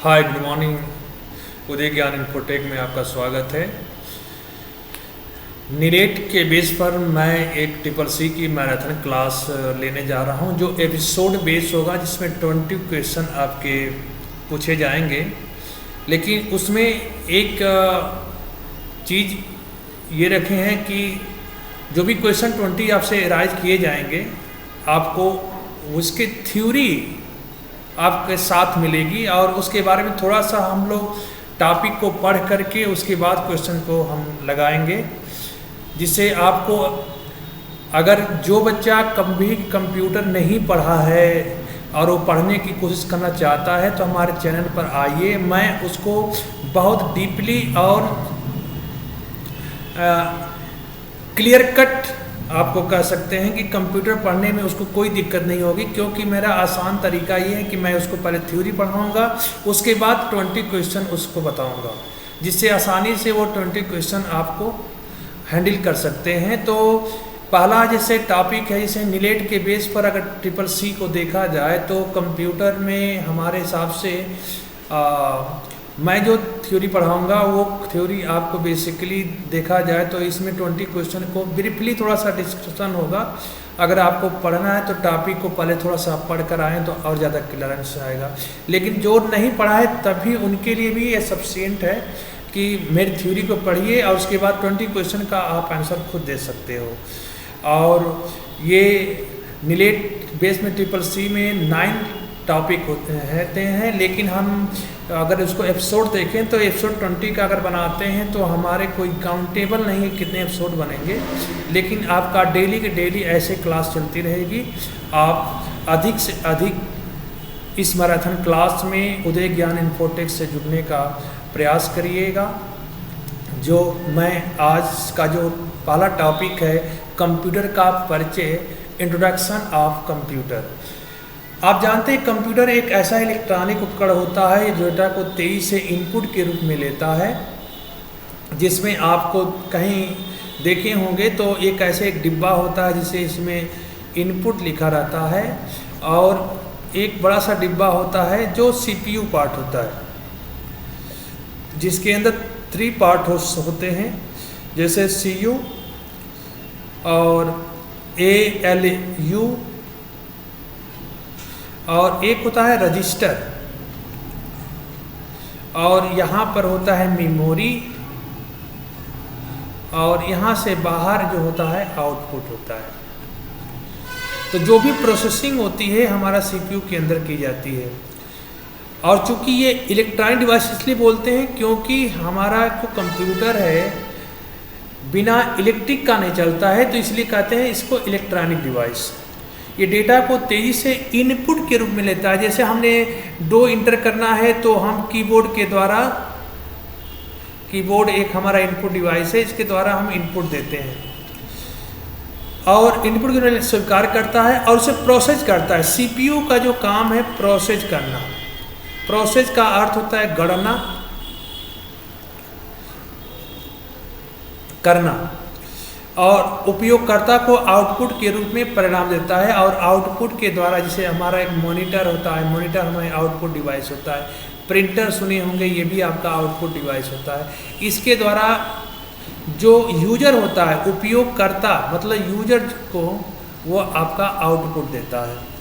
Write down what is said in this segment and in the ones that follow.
हाय, good morning. उदय ज्ञान infotech में आपका स्वागत है। नीलेट के बेस पर मैं एक CCC की मैराथन क्लास लेने जा रहा हूं, जो एपिसोड बेस होगा, जिसमें 20 क्वेश्चन आपके पूछे जाएंगे। लेकिन उसमें एक चीज़ ये रखे हैं कि जो भी क्वेश्चन 20 आपसे राइज किए जाएंगे, आपको उसके थ्योरी आपके साथ मिलेगी और उसके बारे में थोड़ा सा हम लोग टॉपिक को पढ़ करके उसके बाद क्वेश्चन को हम लगाएंगे, जिससे आपको, अगर जो बच्चा कभी कंप्यूटर नहीं पढ़ा है और वो पढ़ने की कोशिश करना चाहता है, तो हमारे चैनल पर आइए। मैं उसको बहुत डीपली और क्लियर कट आपको कह सकते हैं कि कंप्यूटर पढ़ने में उसको कोई दिक्कत नहीं होगी, क्योंकि मेरा आसान तरीका ये है कि मैं उसको पहले थ्योरी पढ़ाऊंगा, उसके बाद 20 क्वेश्चन उसको बताऊंगा, जिससे आसानी से वो 20 क्वेश्चन आपको हैंडल कर सकते हैं। तो पहला जैसे टॉपिक है, जैसे नीलेट के बेस पर अगर CCC को देखा जाए तो कंप्यूटर में हमारे हिसाब से मैं जो थ्योरी पढ़ाऊंगा वो थ्योरी आपको बेसिकली देखा जाए तो इसमें 20 क्वेश्चन को ब्रीफली थोड़ा सा डिस्कशन होगा। अगर आपको पढ़ना है तो टॉपिक को पहले थोड़ा सा पढ़ कर आएँ तो और ज़्यादा क्लियरेंस आएगा। लेकिन जो नहीं पढ़ा है तभी उनके लिए भी ये सफिशिएंट है कि मेरी थ्योरी को पढ़िए और उसके बाद 20 क्वेश्चन का आप आंसर खुद दे सकते हो। और ये नीलेट बेस में CCC में 9 टॉपिक होते हैं, लेकिन हम अगर उसको एपिसोड देखें तो एपिसोड 20 का अगर बनाते हैं तो हमारे कोई काउंटेबल नहीं है कितने एपिसोड बनेंगे, लेकिन आपका डेली के डेली ऐसे क्लास चलती रहेगी। आप अधिक से अधिक इस मैराथन क्लास में उदय ज्ञान इन्फोटेक से जुड़ने का प्रयास करिएगा। जो मैं आज का जो पहला टॉपिक है, कंप्यूटर का परिचय, इंट्रोडक्शन ऑफ कंप्यूटर। आप जानते हैं कंप्यूटर एक ऐसा इलेक्ट्रॉनिक उपकरण होता है जो डेटा को तेजी से इनपुट के रूप में लेता है, जिसमें आपको कहीं देखे होंगे तो एक ऐसे एक डिब्बा होता है जिसे इसमें इनपुट लिखा रहता है, और एक बड़ा सा डिब्बा होता है जो CPU पार्ट होता है, जिसके अंदर 3 पार्ट होते हैं, जैसे CU और ALU, और एक होता है रजिस्टर, और यहाँ पर होता है मेमोरी, और यहाँ से बाहर जो होता है आउटपुट होता है। तो जो भी प्रोसेसिंग होती है हमारा CPU के अंदर की जाती है। और चूंकि ये इलेक्ट्रॉनिक डिवाइस इसलिए बोलते हैं क्योंकि हमारा जो कंप्यूटर है बिना इलेक्ट्रिक का नहीं चलता है, तो इसलिए कहते हैं इसको इलेक्ट्रॉनिक डिवाइस। ये डेटा को तेज़ी से इनपुट के रूप में लेता है। जैसे हमने दो इंटर करना है तो हम कीबोर्ड के द्वारा, कीबोर्ड एक हमारा इनपुट डिवाइस है, इसके द्वारा हम इनपुट देते हैं और इनपुट को स्वीकार करता है और उसे प्रोसेस करता है। CPU का जो काम है प्रोसेस करना। प्रोसेस का अर्थ होता है गणना करना, और उपयोगकर्ता को आउटपुट के रूप में परिणाम देता है, और आउटपुट के द्वारा, जैसे हमारा एक मॉनिटर होता है, मॉनिटर हमारा आउटपुट डिवाइस होता है, प्रिंटर सुने होंगे, ये भी आपका आउटपुट डिवाइस होता है। इसके द्वारा जो यूजर होता है, उपयोगकर्ता मतलब यूजर को, वो आपका आउटपुट देता है।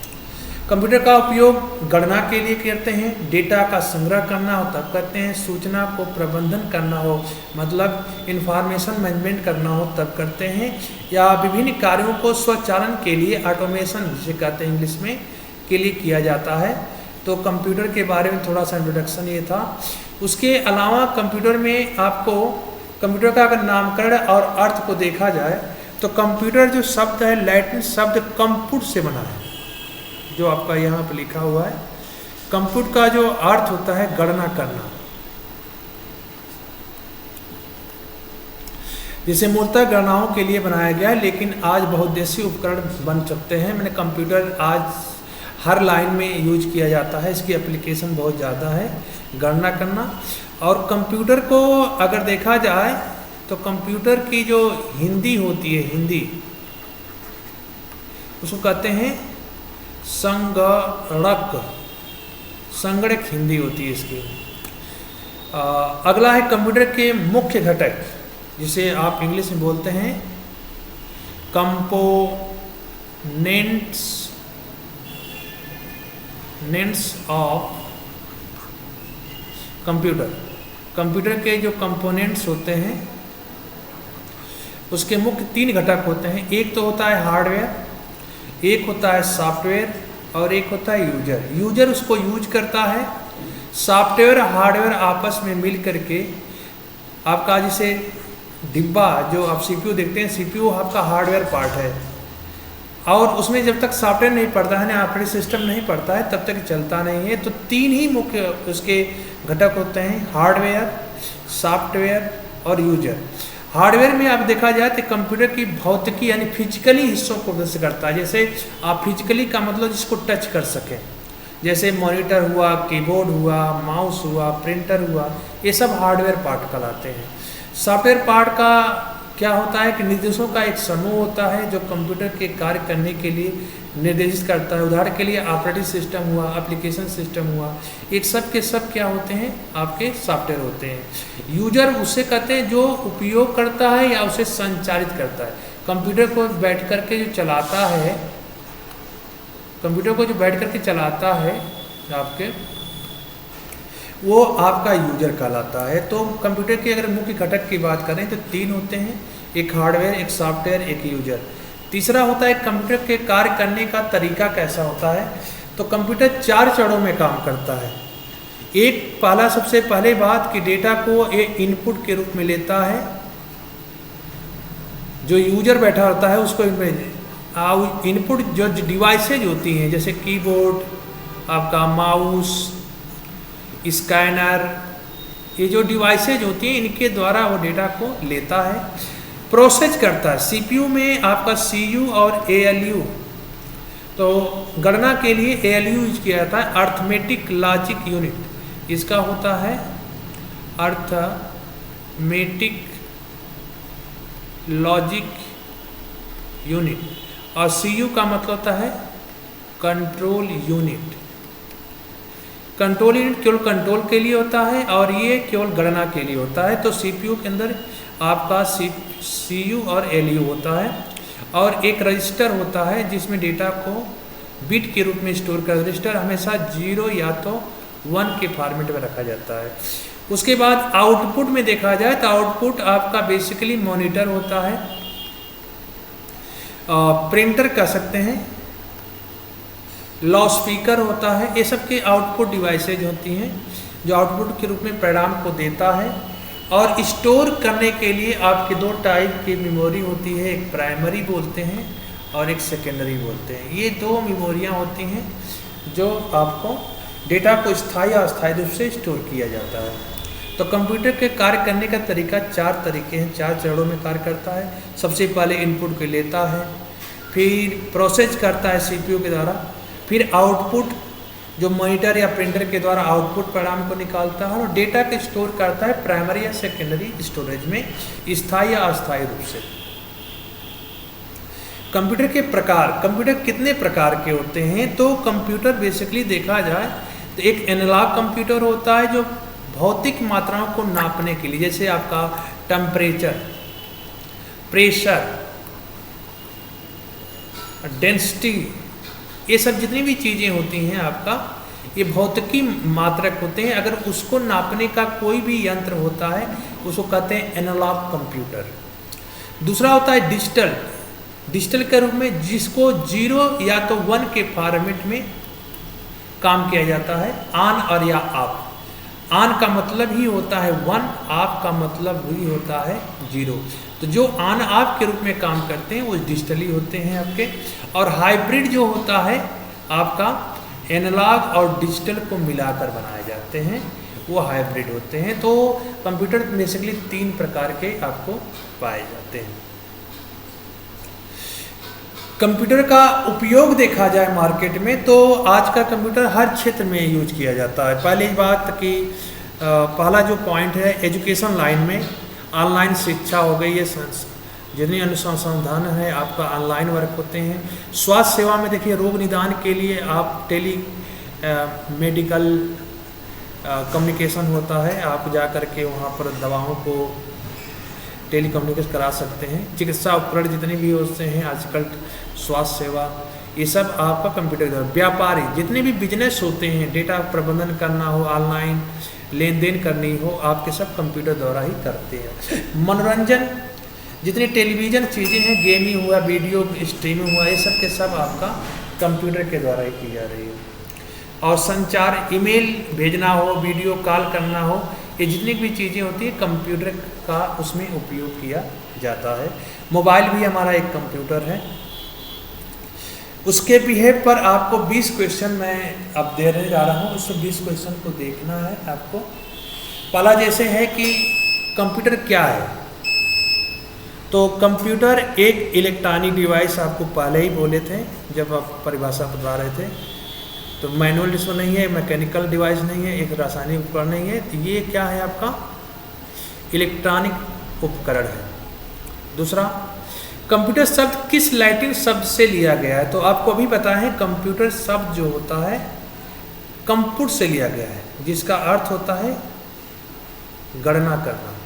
कंप्यूटर का उपयोग गणना के लिए करते हैं, डेटा का संग्रह करना हो तब करते हैं, सूचना को प्रबंधन करना हो मतलब इंफॉर्मेशन मैनेजमेंट करना हो तब करते हैं, या विभिन्न कार्यों को स्वचालन के लिए, ऑटोमेशन जिसे कहते हैं इंग्लिश में, के लिए किया जाता है। तो कंप्यूटर के बारे में थोड़ा सा इंट्रोडक्शन ये था। उसके अलावा कंप्यूटर में आपको कंप्यूटर का अगर नामकरण और अर्थ को देखा जाए तो कंप्यूटर जो शब्द है लैटिन शब्द कंप्यूट से बना है, जो आपका यहाँ पर लिखा हुआ है। कंप्यूट का जो अर्थ होता है गणना करना, जिसे मूलतः गणनाओं के लिए बनाया गया है, लेकिन आज बहुउद्देशीय उपकरण बन सकते हैं। मैंने कंप्यूटर आज हर लाइन में यूज किया जाता है, इसकी एप्लीकेशन बहुत ज़्यादा है गणना करना। और कंप्यूटर को अगर देखा जाए तो कंप्यूटर की जो हिंदी होती है, हिंदी उसको कहते हैं संगणक। संगणक हिंदी होती है इसकी। अगला है कंप्यूटर के मुख्य घटक, जिसे आप इंग्लिश में बोलते हैं कंपोनेंट्स ऑफ कंप्यूटर। कंप्यूटर के जो कंपोनेंट्स होते हैं उसके मुख्य 3 घटक होते हैं। एक तो होता है हार्डवेयर, एक होता है सॉफ्टवेयर और एक होता है यूजर। यूजर उसको यूज करता है। सॉफ्टवेयर हार्डवेयर आपस में मिल करके आपका जैसे डिब्बा जो आप सीपीयू देखते हैं, सीपीयू आपका हार्डवेयर पार्ट है और उसमें जब तक सॉफ्टवेयर नहीं पड़ता है ना, ऑपरेटिंग सिस्टम नहीं पड़ता है, तब तक चलता नहीं है। तो 3 ही मुख्य उसके घटक होते हैं, हार्डवेयर, सॉफ्टवेयर और यूजर। हार्डवेयर में आप देखा जाए तो कंप्यूटर की भौतिकी यानी फिजिकली हिस्सों को प्रदर्शित करता है। जैसे आप फिजिकली का मतलब जिसको टच कर सकें, जैसे मॉनिटर हुआ, कीबोर्ड हुआ, माउस हुआ, प्रिंटर हुआ, ये सब हार्डवेयर पार्ट कहलाते हैं। सॉफ्टवेयर पार्ट का क्या होता है कि निर्देशों का एक समूह होता है जो कंप्यूटर के कार्य करने के लिए निर्देशित करता है। उदाहरण के लिए ऑपरेटिंग सिस्टम हुआ, एप्लीकेशन सिस्टम हुआ, एक सब के सब क्या होते हैं, आपके सॉफ्टवेयर होते हैं। यूजर उसे कहते हैं जो उपयोग करता है या उसे संचालित करता है। कंप्यूटर को बैठ करके जो चलाता है, कंप्यूटर को जो बैठ करके चलाता है आपके, वो आपका यूजर कहलाता है। तो कंप्यूटर के अगर मुख्य घटक की बात करें तो 3 होते हैं, एक हार्डवेयर, एक सॉफ्टवेयर, एक यूजर। तीसरा होता है कंप्यूटर के कार्य करने का तरीका कैसा होता है। तो कंप्यूटर 4 चरणों में काम करता है। एक पहला, सबसे पहले बात कि डेटा को एक इनपुट के रूप में लेता है, जो यूजर बैठा होता है उसको इनपुट जो डिवाइसेज होती हैं जैसे कीबोर्ड, आपका माउस, स्कैनर, ये जो डिवाइसेज होती हैं इनके द्वारा वो डेटा को लेता है, प्रोसेस करता है। सीपीयू में आपका सीयू और एएलयू, तो गणना के लिए एएलयू यूज किया जाता है, अर्थमेटिक लॉजिक यूनिट इसका होता है, अर्थमेटिक लॉजिक यूनिट। और सीयू का मतलब होता है कंट्रोल यूनिट। कंट्रोल यूनिट केवल कंट्रोल के लिए होता है और ये केवल गणना के लिए होता है। तो सीपीयू के अंदर आपका सीयू और एलयू होता है और एक रजिस्टर होता है जिसमें डेटा को बिट के रूप में स्टोर कर, रजिस्टर हमेशा 0 या तो 1 के फॉर्मेट में रखा जाता है। उसके बाद आउटपुट में देखा जाए तो आउटपुट आपका बेसिकली मॉनिटर होता है, प्रिंटर कह सकते हैं, लाउड स्पीकर होता है, ये सब के आउटपुट डिवाइसेज होती हैं जो आउटपुट के रूप में परिणाम को देता है। और स्टोर करने के लिए आपके 2 टाइप की मेमोरी होती है, एक प्राइमरी बोलते हैं और एक सेकेंडरी बोलते हैं। ये 2 मेमोरियाँ होती हैं जो आपको डेटा को स्थायी और अस्थायी रूप से स्टोर किया जाता है। तो कंप्यूटर के कार्य करने का तरीका 4 तरीके हैं, 4 चरणों में कार्य करता है। सबसे पहले इनपुट को लेता है, फिर प्रोसेस करता है सीपीयू के द्वारा, फिर आउटपुट जो मॉनिटर या प्रिंटर के द्वारा आउटपुट परिणाम को निकालता है और डेटा को स्टोर करता है प्राइमरी या सेकेंडरी स्टोरेज में स्थायी या अस्थायी रूप से। कंप्यूटर के प्रकार, कंप्यूटर कितने प्रकार के होते हैं। तो कंप्यूटर बेसिकली देखा जाए तो एक एनालॉग कंप्यूटर होता है जो भौतिक मात्राओं को नापने के लिए, जैसे आपका टेम्परेचर, प्रेशर, डेंसिटी, ये सब जितनी भी चीज़ें होती हैं आपका, ये भौतिकी मात्रक होते हैं। अगर उसको नापने का कोई भी यंत्र होता है उसको कहते हैं एनालॉग कंप्यूटर। दूसरा होता है डिजिटल, डिजिटल के रूप में जिसको 0 या तो 1 के फॉर्मेट में काम किया जाता है, ऑन और या ऑफ। ऑन का मतलब ही होता है 1, ऑफ का मतलब ही होता है 0। तो जो ऑन ऑफ के रूप में काम करते हैं वो डिजिटली होते हैं आपके। और हाइब्रिड जो होता है आपका एनालॉग और डिजिटल को मिलाकर बनाए जाते हैं, वो हाइब्रिड होते हैं। तो कंप्यूटर बेसिकली 3 प्रकार के आपको पाए जाते हैं। कंप्यूटर का उपयोग देखा जाए मार्केट में तो आज का कंप्यूटर हर क्षेत्र में यूज किया जाता है। पहली बात कि पहला जो पॉइंट है एजुकेशन लाइन में, ऑनलाइन शिक्षा हो गई है, जितनी अनुसंधान है आपका ऑनलाइन वर्क होते हैं। स्वास्थ्य सेवा में देखिए रोग निदान के लिए आप टेली मेडिकल कम्युनिकेशन होता है, आप जा कर के वहाँ पर दवाओं को टेली कम्युनिकेट करा सकते हैं। चिकित्सा उपकरण जितने भी होते हैं आजकल, स्वास्थ्य सेवा, ये सब आपका कंप्यूटर द्वारा। व्यापारी जितने भी बिजनेस होते हैं, डेटा प्रबंधन करना हो, ऑनलाइन लेन देन करनी हो, आपके सब कंप्यूटर द्वारा ही करते हैं। मनोरंजन जितनी टेलीविज़न चीज़ें हैं, गेमिंग हुआ, वीडियो स्ट्रीमिंग हुआ, ये सब के सब आपका कंप्यूटर के द्वारा ही की जा रही है। और संचार, ईमेल भेजना हो, वीडियो कॉल करना हो, ये जितनी भी चीज़ें होती हैं कंप्यूटर का उसमें उपयोग किया जाता है। मोबाइल भी हमारा एक कंप्यूटर है। उसके बिहेव पर आपको 20 क्वेश्चन मैं अब देने जा रहा हूँ, उसमें 20 क्वेश्चन को देखना है आपको। पहला जैसे है कि कंप्यूटर क्या है, तो कंप्यूटर एक इलेक्ट्रॉनिक डिवाइस, आपको पहले ही बोले थे जब आप परिभाषा बता रहे थे। तो मैनुअल इसमें नहीं है, मैकेनिकल डिवाइस नहीं है, एक रासायनिक उपकरण नहीं है, तो ये क्या है आपका इलेक्ट्रॉनिक उपकरण है। दूसरा, कंप्यूटर शब्द किस लैटिन शब्द से लिया गया है, तो आपको अभी पता है कंप्यूटर शब्द जो होता है कंप्यूट से लिया गया है, जिसका अर्थ होता है गणना करना।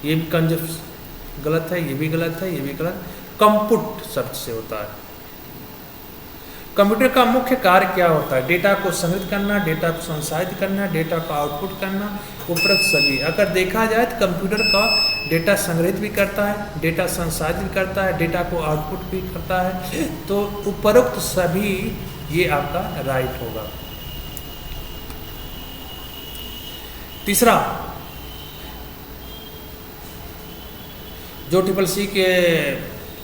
ये भी कंजप्ट गलत है, ये भी गलत है, ये भी गलत। कंप्यूट शब्द से होता है। कंप्यूटर का मुख्य कार्य क्या होता है, डेटा को संग्रहित करना, डेटा को संसाधित करना, डेटा को आउटपुट करना, उपरोक्त सभी। अगर देखा जाए तो कंप्यूटर का डेटा संग्रहित भी करता है, डेटा संसाधित भी करता है, डेटा को आउटपुट भी करता है, तो उपरोक्त सभी ये आपका राइट होगा। तीसरा, जो ट्रिपल-सी के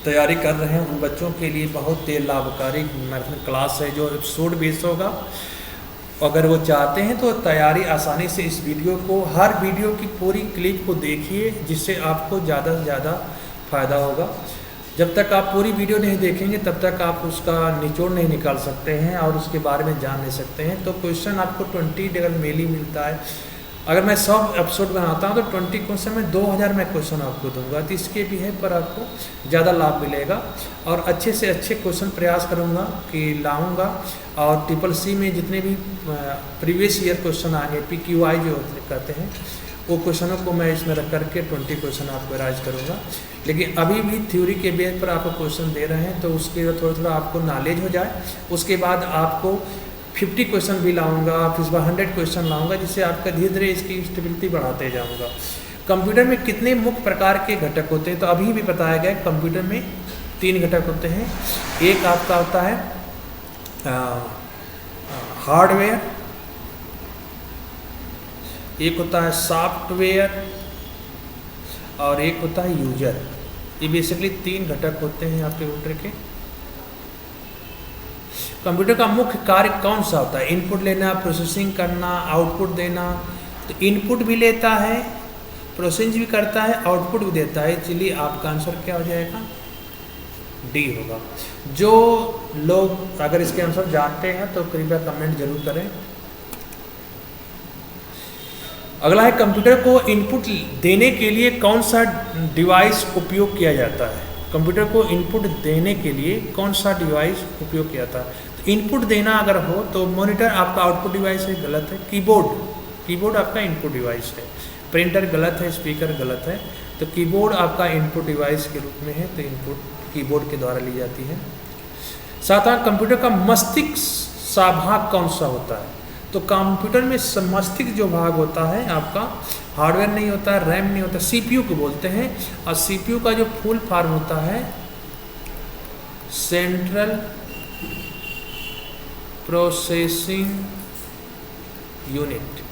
तैयारी कर रहे हैं उन बच्चों के लिए बहुत ही लाभकारी मैराथन क्लास है, जो एपिसोड बेस्ड होगा। अगर वो चाहते हैं तो तैयारी आसानी से इस वीडियो को, हर वीडियो की पूरी क्लिप को देखिए, जिससे आपको ज़्यादा से ज़्यादा फ़ायदा होगा। जब तक आप पूरी वीडियो नहीं देखेंगे तब तक आप उसका निचोड़ नहीं निकाल सकते हैं और उसके बारे में जान नहीं सकते हैं। तो क्वेश्चन आपको 20 अगर मेल ही मिलता है, अगर मैं 100 एपिसोड बनाता हूँ तो 20 क्वेश्चन में 2000 मैं क्वेश्चन आपको दूंगा, तो इसके बिहेव पर आपको ज़्यादा लाभ मिलेगा। और अच्छे से अच्छे क्वेश्चन प्रयास करूँगा कि लाऊंगा। और ट्रिपल-सी में जितने भी प्रीवियस ईयर क्वेश्चन आएंगे, PQI जो कहते हैं, वो क्वेश्चनों को मैं इसमें रख करके 20 क्वेश्चन आपको राइज करूँगा। लेकिन अभी भी थ्योरी के बेस पर आपको क्वेश्चन दे रहे हैं, तो उसके थोड़ा थोड़ा आपको नॉलेज हो जाए। उसके बाद आपको 50 क्वेश्चन भी लाऊंगा, फिर 100 क्वेश्चन लाऊंगा, जिससे आपका धीरे धीरे इसकी स्टेबिलिटी बढ़ाते जाऊंगा। कंप्यूटर में कितने मुख्य प्रकार के घटक होते हैं, तो अभी भी बताया गया कंप्यूटर में 3 घटक होते हैं। एक आपका होता है हार्डवेयर, एक होता है सॉफ्टवेयर और एक होता है यूजर। ये बेसिकली 3 घटक होते हैं आपके कंप्यूटर के। कंप्यूटर का मुख्य कार्य कौन सा होता है, इनपुट लेना, प्रोसेसिंग करना, आउटपुट देना। तो इनपुट भी लेता है, प्रोसेसिंग भी करता है, आउटपुट भी देता है। चलिए आपका आंसर क्या हो जाएगा, डी होगा। जो लोग अगर इसके आंसर जानते हैं तो कृपया कमेंट जरूर करें। अगला है, कंप्यूटर को इनपुट देने के लिए कौन सा डिवाइस उपयोग किया जाता है। कंप्यूटर को इनपुट देने के लिए कौन सा डिवाइस उपयोग किया जाता है। तो इनपुट देना अगर हो तो मॉनिटर आपका आउटपुट डिवाइस है, गलत है। कीबोर्ड आपका इनपुट डिवाइस है। प्रिंटर गलत है, स्पीकर गलत है। तो कीबोर्ड आपका इनपुट डिवाइस के रूप में है, तो इनपुट कीबोर्ड के द्वारा ली जाती है। सातवां, कंप्यूटर का मस्तिष्क भाग कौन सा होता है। तो कंप्यूटर में मस्तिष्क जो भाग होता है आपका, हार्डवेयर नहीं होता है, रैम नहीं होता, CPU को बोलते हैं। और CPU का जो फुल फॉर्म होता है सेंट्रल प्रोसेसिंग यूनिट,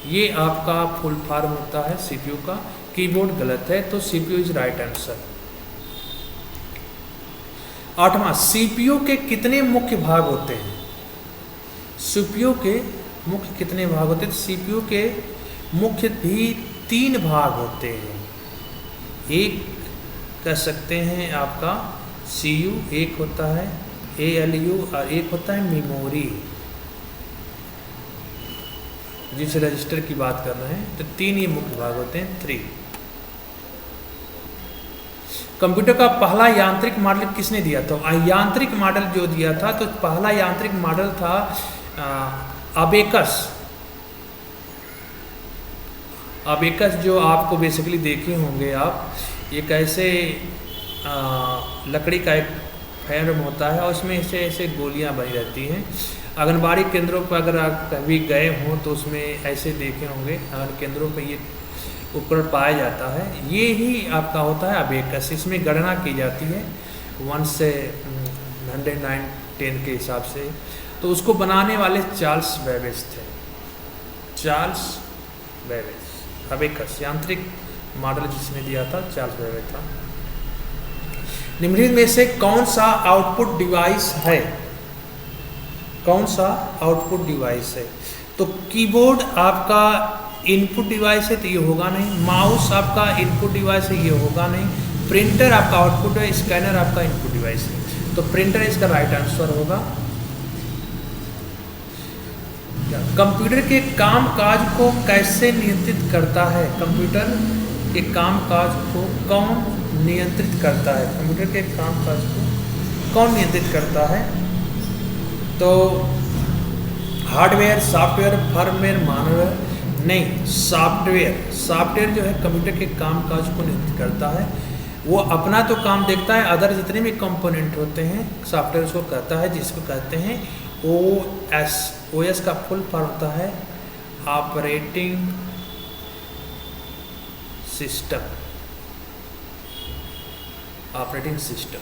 ये आपका फुल फॉर्म होता है CPU का। कीबोर्ड गलत है, तो CPU इज राइट आंसर। 8वां, CPU के कितने मुख्य भाग होते हैं। CPU के मुख्य कितने भाग होते हैं। CPU के मुख्य भी 3 भाग होते हैं। एक कह सकते हैं आपका CU, एक होता है ALU और एक होता है मेमोरी, जिस रजिस्टर की बात कर रहे हैं। तो 3 ये मुख्य भाग होते हैं, 3। कंप्यूटर का पहला यांत्रिक मॉडल किसने दिया था? यांत्रिक मॉडल जो दिया था, तो पहला यांत्रिक मॉडल था अबेकस। अबेकस जो आपको बेसिकली देखे होंगे आप, एक ऐसे लकड़ी का एक फ्रेम होता है और उसमें ऐसे ऐसे गोलियां बनी रहती हैं। आंगनबाड़ी केंद्रों पर अगर आप कभी गए हों तो उसमें ऐसे देखे होंगे, आंगन केंद्रों पर ये उपकरण पाया जाता है। ये ही आपका होता है अबेकस। इसमें गणना की जाती है 1 से 109 के हिसाब से। तो उसको बनाने वाले चार्ल्स बेबेज थे, चार्ल्स बेबेज। अबेकस यांत्रिक मॉडल जिसने दिया था चार्ल्स बेबेज था। निम्नलिखित में से कौन सा आउटपुट डिवाइस है? कौन सा आउटपुट डिवाइस है? तो कीबोर्ड आपका इनपुट डिवाइस है तो ये होगा नहीं। माउस आपका इनपुट डिवाइस है, ये होगा नहीं। प्रिंटर आपका आउटपुट है, स्कैनर आपका इनपुट डिवाइस है, तो प्रिंटर इसका राइट आंसर होगा। कंप्यूटर के काम काज को कैसे नियंत्रित करता है? कंप्यूटर के काम काज को कौन नियंत्रित करता है? कंप्यूटर के काम काज को कौन नियंत्रित करता है? तो हार्डवेयर, सॉफ्टवेयर, फर्मवेयर, मानवेयर? नहीं, सॉफ्टवेयर जो है कंप्यूटर के काम काज को नियंत्रित करता है। वो अपना तो काम देखता है, अदर जितने भी कंपोनेंट होते हैं सॉफ्टवेयर उसको कहता है, जिसको कहते हैं OS। OS का फुल फॉर्म होता है operating system. Operating system.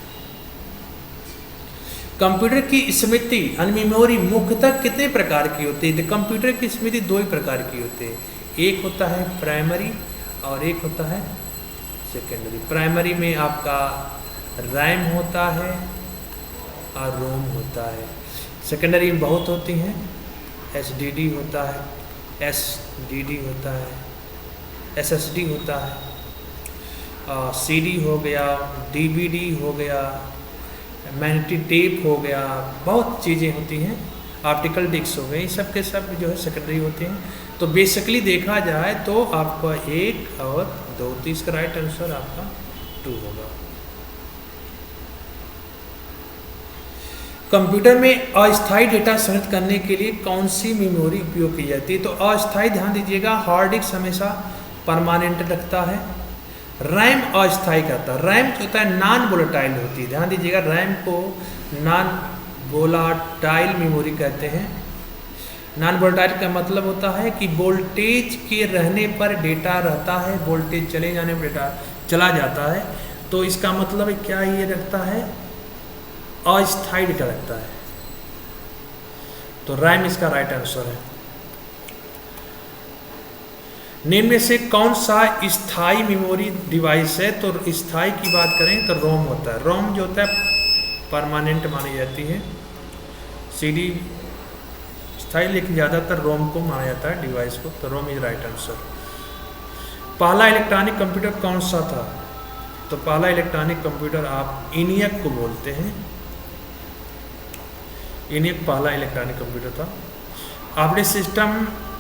Computer की स्मृति यानी मेमोरी मुख्यतः कितने प्रकार की होती है? तो कंप्यूटर की स्मृति 2 ही प्रकार की होती है, एक होता है प्राइमरी और एक होता है सेकेंडरी। प्राइमरी में आपका रैम होता है और रोम होता है। सेकेंडरी में बहुत होती हैं, SDD होता है, SDD होता है, SSD होता है, CD हो गया, DVD हो गया, मैग्नेटिक टेप हो गया, बहुत चीज़ें होती हैं, ऑप्टिकल डिस्क हो गई, सब के सब जो है सेकेंडरी होते हैं। तो बेसिकली देखा जाए तो आपका 1 और 2, तो इसका राइट आंसर आपका 2 होगा। कंप्यूटर में अस्थायी डेटा संग्रहित करने के लिए कौन सी मेमोरी उपयोग की जाती है? तो अस्थायी, ध्यान दीजिएगा, हार्ड डिस्क हमेशा परमानेंट रखता है। रैम अस्थायी करता है। रैम जो होता है नॉन वोलेटाइल होती है, ध्यान दीजिएगा, रैम को नॉन वोलेटाइल मेमोरी कहते हैं। नॉन वोलेटाइल का मतलब होता है कि वोल्टेज के रहने पर डेटा रहता है, वोल्टेज चले जाने पर डेटा चला जाता है। तो इसका मतलब क्या ये रखता है? अस्थायी डेटा रखता है। तो रैम इसका राइट आंसर है। निम्न में से कौन सा स्थायी मेमोरी डिवाइस है? तो स्थायी की बात करें तो रोम होता है। रोम जो होता है परमानेंट मानी जाती है। CD स्थायी, लेकिन ज़्यादातर रोम को माना जाता है डिवाइस को। तो रोम इज राइट आंसर। पहला इलेक्ट्रॉनिक कंप्यूटर कौन सा था? तो पहला इलेक्ट्रॉनिक कंप्यूटर आप ENIAC को बोलते हैं। ENIAC पहला इलेक्ट्रॉनिक कंप्यूटर था। ऑपरेटिंग सिस्टम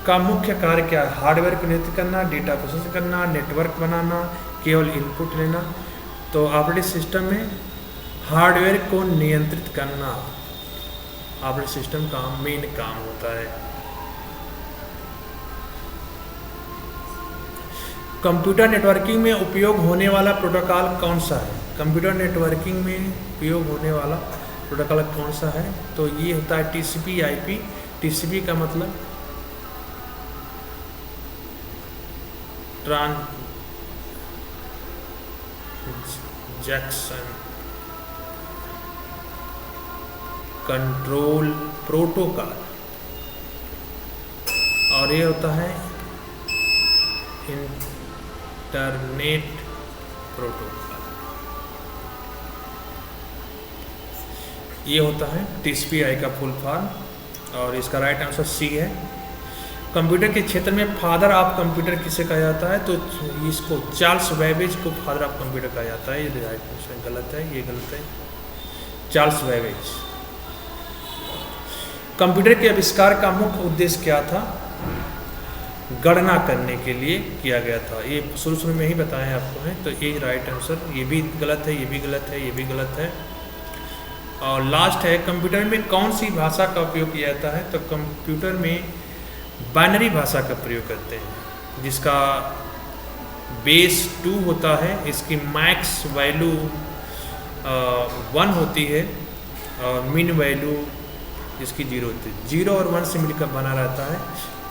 का मुख्य कार्य क्या है? हार्डवेयर को नियंत्रित करना, डेटा प्रोसेस करना, नेटवर्क बनाना, केवल इनपुट लेना। तो ऑपरेटिंग सिस्टम में हार्डवेयर को नियंत्रित करना ऑपरेटिंग सिस्टम का मेन काम होता है। कंप्यूटर नेटवर्किंग में उपयोग होने वाला प्रोटोकॉल कौन सा है? कंप्यूटर नेटवर्किंग में उपयोग होने वाला प्रोटोकॉल कौन सा है? तो ये होता है TCP/IP। TCP का मतलब ट्रांजैक्शन कंट्रोल प्रोटोकॉल, और ये होता है इंटरनेट प्रोटोकॉल। ये होता है TCP/IP का फुल फॉर्म, और इसका राइट आंसर C है। कंप्यूटर के क्षेत्र में फादर ऑफ कंप्यूटर किसे कहा जाता है? तो इसको चार्ल्स बेबेज को फादर ऑफ कंप्यूटर कहा जाता है। ये राइट आंसर गलत है, ये गलत है। Charles Babbage. कंप्यूटर के आविष्कार का मुख्य उद्देश्य क्या था? गणना करने के लिए किया गया था। ये शुरू में ही बताएं आपको हैं, तो ये राइट आंसर, ये भी गलत है, ये भी गलत है, ये भी गलत है। और लास्ट है, कंप्यूटर में कौन सी भाषा का उपयोग किया जाता है? तो कंप्यूटर में बाइनरी भाषा का प्रयोग करते हैं, जिसका बेस 2 होता है, इसकी मैक्स वैल्यू 1 होती है और मिन वैल्यू इसकी 0 होती है। 0 और 1 से मिलकर बना रहता है,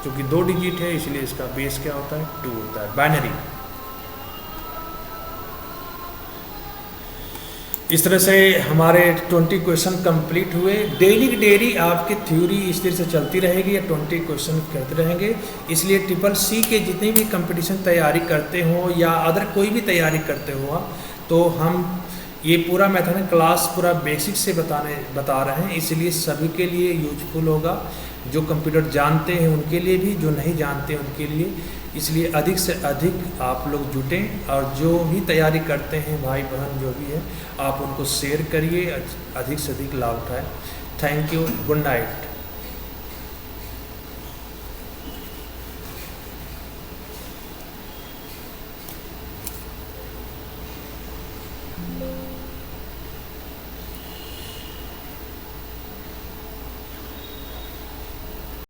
क्योंकि 2 डिजिट है इसलिए इसका बेस क्या होता है? 2 होता है, बाइनरी। इस तरह से हमारे 20 क्वेश्चन कंप्लीट हुए। डेली आपकी थ्योरी इस तरह से चलती रहेगी या 20 क्वेश्चन करते रहेंगे। इसलिए CCC के जितने भी कंपटीशन तैयारी करते हो या अदर कोई भी तैयारी करते हो, तो हम ये पूरा मेथड क्लास पूरा बेसिक से बता रहे हैं, इसलिए सभी के लिए यूजफुल होगा। जो कंप्यूटर जानते हैं उनके लिए भी, जो नहीं जानते उनके लिए। इसलिए अधिक से अधिक आप लोग जुटें और जो भी तैयारी करते हैं भाई बहन जो भी है, आप उनको शेयर करिए, अधिक से अधिक लाभ उठाएं। Thank you, good night.